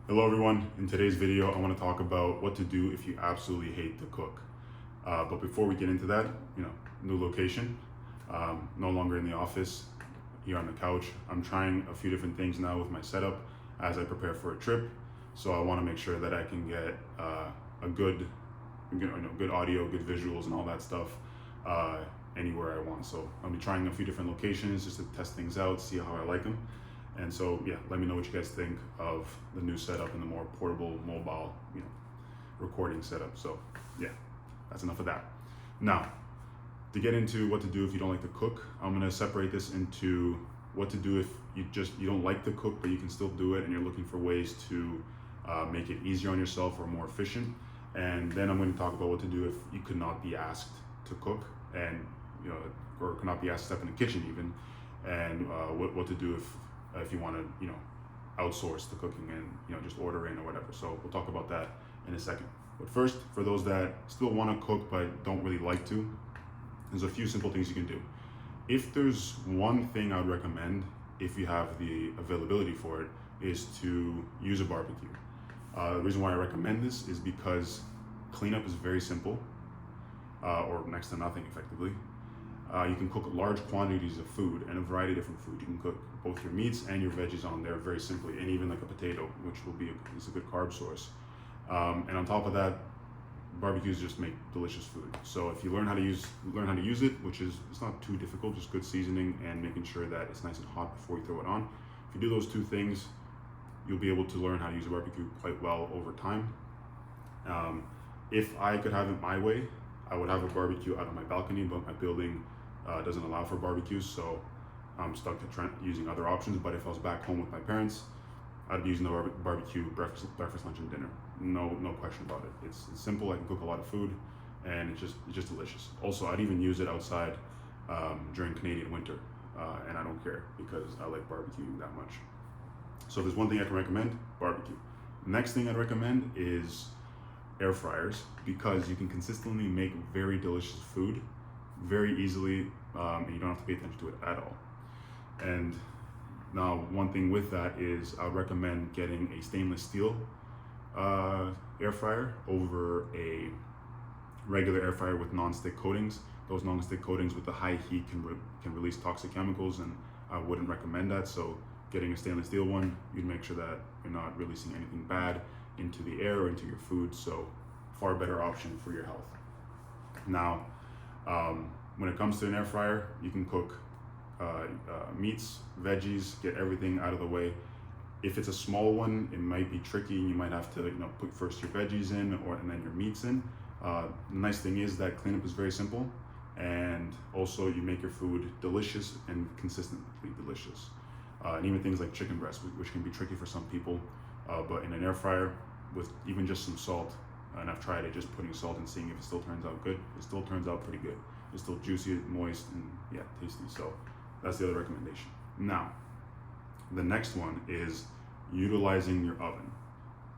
Hello everyone, in today's video I want to talk about what to do if you absolutely hate to cook. But before we get into that, new location, no longer in the office, here on the couch. I'm trying a few different things now with my setup as I prepare for a trip. So I want to make sure that I can get a good audio, good visuals and all that stuff anywhere I want. So I'll be trying a few different locations just to test things out, see how I like them. And so, yeah, let me know what you guys think of the new setup and the more portable, mobile, recording setup. So, yeah, that's enough of that. Now, to get into what to do if you don't like to cook, I'm gonna separate this into what to do if you don't like to cook, but you can still do it, and you're looking for ways to make it easier on yourself or more efficient. And then I'm going to talk about what to do if you could not be asked to cook, and or could not be asked to step in the kitchen even, and what to do if you want to outsource the cooking and just order in or whatever. So we'll talk about that in a second. But first, for those that still want to cook but don't really like to, there's a few simple things you can do. If there's one thing I would recommend, if you have the availability for it, is to use a barbecue. The reason why I recommend this is because cleanup is very simple, or next to nothing effectively. You can cook large quantities of food and a variety of different food. You can cook both your meats and your veggies on there very simply, and even like a potato, which is a good carb source. And on top of that, barbecues just make delicious food. So if you learn how to use it, which is it's not too difficult, just good seasoning and making sure that it's nice and hot before you throw it on. If you do those two things, you'll be able to learn how to use a barbecue quite well over time. If I could have it my way, I would have a barbecue out on my balcony, but my building doesn't allow for barbecues, so I'm stuck to using other options. But if I was back home with my parents, I'd be using the barbecue breakfast, lunch, and dinner. No question about it. It's simple. I can cook a lot of food, and it's just delicious. Also, I'd even use it outside during Canadian winter, and I don't care because I like barbecuing that much. So if there's one thing I can recommend, barbecue. Next thing I'd recommend is air fryers, because you can consistently make very delicious food very easily, and you don't have to pay attention to it at all. And now, one thing with that is I would recommend getting a stainless steel air fryer over a regular air fryer with non-stick coatings. Those non-stick coatings with the high heat can release toxic chemicals, and I wouldn't recommend that. So getting a stainless steel one, you'd make sure that you're not releasing anything bad into the air or into your food. So far better option for your health. Now, when it comes to an air fryer, you can cook meats, veggies, get everything out of the way. If it's a small one, it might be tricky. You might have to put first your veggies in and then your meats in. The nice thing is that cleanup is very simple, and also you make your food delicious and consistently delicious. And even things like chicken breast, which can be tricky for some people, but in an air fryer with even just some salt, and I've tried it, just putting salt and seeing if it still turns out good. It still turns out pretty good. It's still juicy, moist, and yeah, tasty. So that's the other recommendation. Now, the next one is utilizing your oven.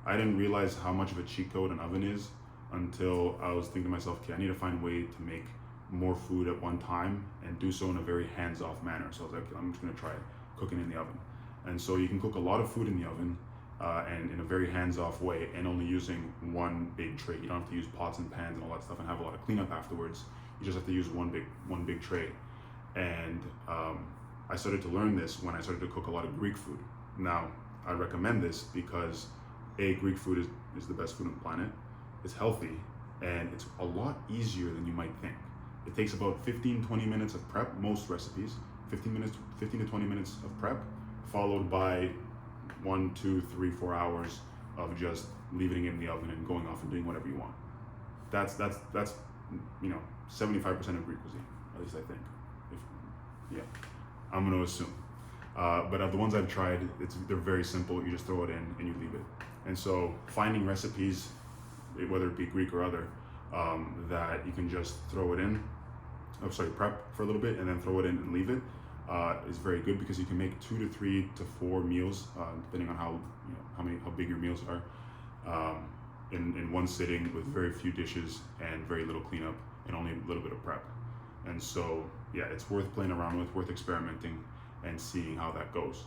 I didn't realize how much of a cheat code an oven is until I was thinking to myself, okay, I need to find a way to make more food at one time and do so in a very hands-off manner. So I was like, I'm just gonna try cooking in the oven. And so you can cook a lot of food in the oven, and in a very hands-off way, and only using one big tray. You don't have to use pots and pans and all that stuff and have a lot of cleanup afterwards. You just have to use one big tray. And I started to learn this when I started to cook a lot of Greek food. Now, I recommend this because Greek food is the best food on the planet. It's healthy, and it's a lot easier than you might think. It takes about 15-20 minutes of prep, most recipes, 15 to 20 minutes of prep, followed by 1, 2, 3, 4 hours of just leaving it in the oven and going off and doing whatever you want. That's 75% of Greek cuisine, at least I think. I'm going to assume. But of the ones I've tried, they're very simple. You just throw it in and you leave it. And so finding recipes, whether it be Greek or other, that you can just throw it in, prep for a little bit and then throw it in and leave it, is very good, because you can make 2 to 3 to 4 meals, depending on how big your meals are, in one sitting with very few dishes and very little cleanup and only a little bit of prep. And so, yeah, it's worth playing around with, worth experimenting and seeing how that goes.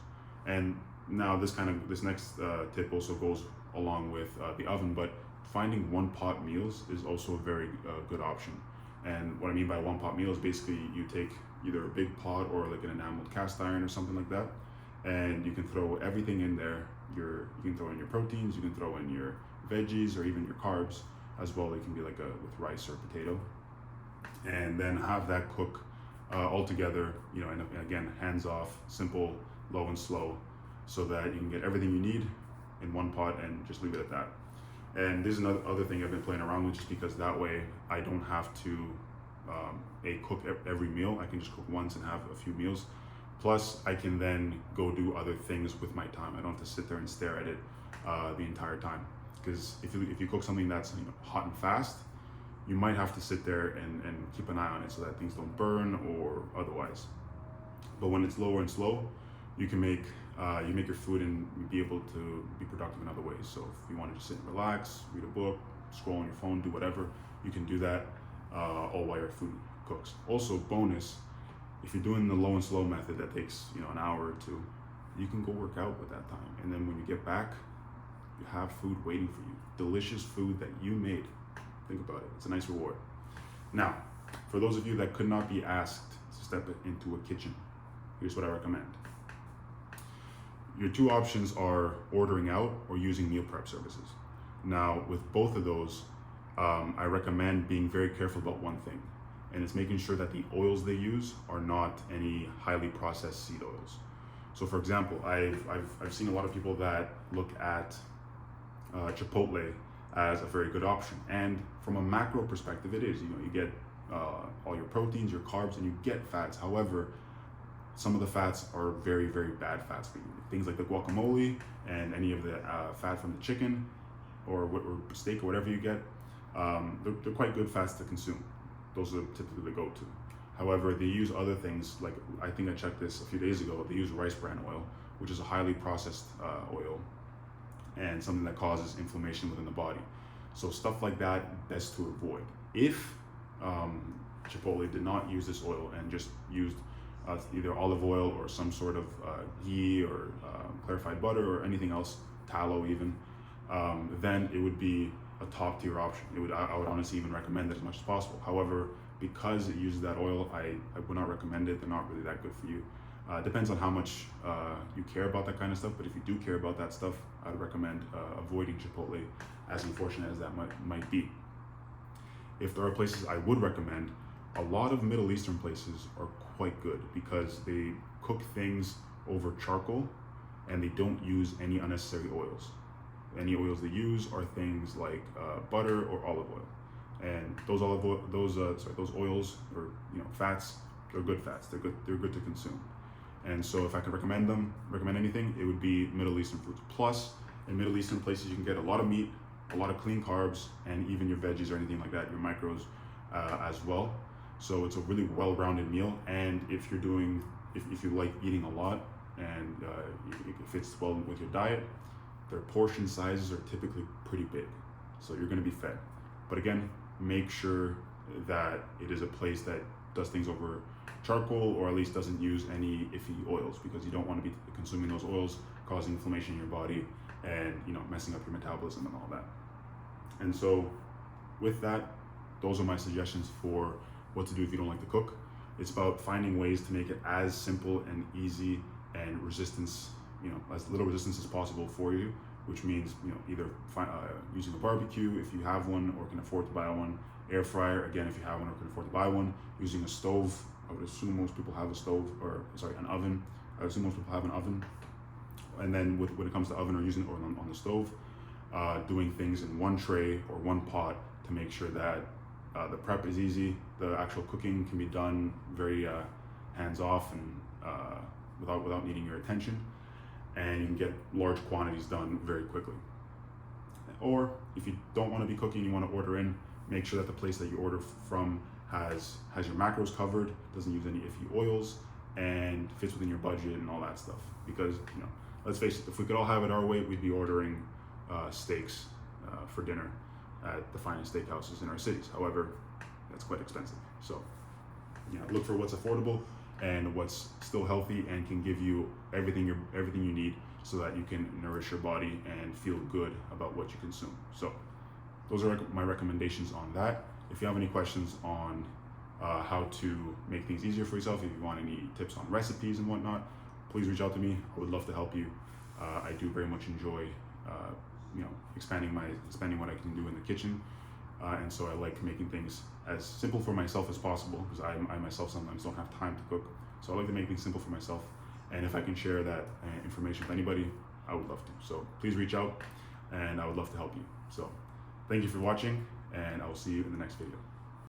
And Now this next tip also goes along with the oven, but finding one pot meals is also a very good option. And what I mean by one pot meal is basically you take either a big pot or like an enameled cast iron or something like that, and you can throw everything in there. You can throw in your proteins, you can throw in your veggies or even your carbs as well. It can be like with rice or potato, and then have that cook all together. And again, hands off, simple, low and slow, so that you can get everything you need in one pot and just leave it at that. And this is another other thing I've been playing around with, just because that way I don't have to cook every meal. I can just cook once and have a few meals. Plus, I can then go do other things with my time. I don't have to sit there and stare at it the entire time. Because if you cook something that's hot and fast, you might have to sit there and keep an eye on it so that things don't burn or otherwise. But when it's lower and slow, you can make your food and be able to be productive in other ways. So if you want to just sit and relax, read a book, scroll on your phone, do whatever, you can do that all while your food cooks. Also, bonus, if you're doing the low and slow method that takes an hour or two, you can go work out with that time. And then when you get back, you have food waiting for you. Delicious food that you made. Think about it. It's a nice reward. Now, for those of you that could not be asked to step into a kitchen, here's what I recommend. Your two options are ordering out or using meal prep services. Now, with both of those, I recommend being very careful about one thing, and it's making sure that the oils they use are not any highly processed seed oils. So, for example, I've seen a lot of people that look at Chipotle as a very good option, and from a macro perspective, it is. You get all your proteins, your carbs, and you get fats. However, some of the fats are very, very bad fats for you. Things like the guacamole and any of the fat from the chicken or steak or whatever you get, they're quite good fats to consume. Those are typically the go-to. However, they use other things, like I think I checked this a few days ago, they use rice bran oil, which is a highly processed oil and something that causes inflammation within the body. So stuff like that, best to avoid. If Chipotle did not use this oil and just used either olive oil or some sort of ghee or clarified butter or anything else, tallow even, then it would be a top tier option. I would honestly even recommend it as much as possible. However, because it uses that oil, I would not recommend it. They're not really that good for you. Depends on how much you care about that kind of stuff, but if you do care about that stuff, I'd recommend avoiding Chipotle, as unfortunate as that might be. If there are places I would recommend, a lot of Middle Eastern places are quite good because they cook things over charcoal and they don't use any unnecessary oils. Any oils they use are things like butter or olive oil, and those oils or fats, they're good fats. They're good to consume. And so if I could recommend anything, it would be Middle Eastern foods. Plus, in Middle Eastern places, you can get a lot of meat, a lot of clean carbs, and even your veggies or anything like that, your micros as well. So it's a really well-rounded meal. And if you like eating a lot and it fits well with your diet, their portion sizes are typically pretty big. So you're gonna be fed. But again, make sure that it is a place that does things over charcoal, or at least doesn't use any iffy oils, because you don't want to be consuming those oils, causing inflammation in your body and messing up your metabolism and all that. And so with that, those are my suggestions for what to do if you don't like to cook. It's about finding ways to make it as simple and easy and as little resistance as possible for you, which means either using a barbecue if you have one or can afford to buy one, air fryer again if you have one or can afford to buy one, using a stove. I would assume most people have an oven. I assume most people have an oven. And then when it comes to oven or using it on the stove, doing things in one tray or one pot to make sure that the prep is easy. The actual cooking can be done very hands off and without needing your attention, and you can get large quantities done very quickly. Or if you don't want to be cooking, you want to order in, make sure that the place that you order from has your macros covered, doesn't use any iffy oils, and fits within your budget and all that stuff. Because let's face it, if we could all have it our way, we'd be ordering steaks for dinner at the finest steakhouses in our cities. However, that's quite expensive. So look for what's affordable and what's still healthy and can give you everything you need so that you can nourish your body and feel good about what you consume. So those are my recommendations on that. If you have any questions on how to make things easier for yourself, if you want any tips on recipes and whatnot, please reach out to me. I would love to help you. I do very much enjoy expanding what I can do in the kitchen, and so I like making things as simple for myself as possible, because I myself sometimes don't have time to cook. So I like to make things simple for myself, and if I can share that information with anybody, I would love to. So please reach out, and I would love to help you. So thank you for watching, and I will see you in the next video.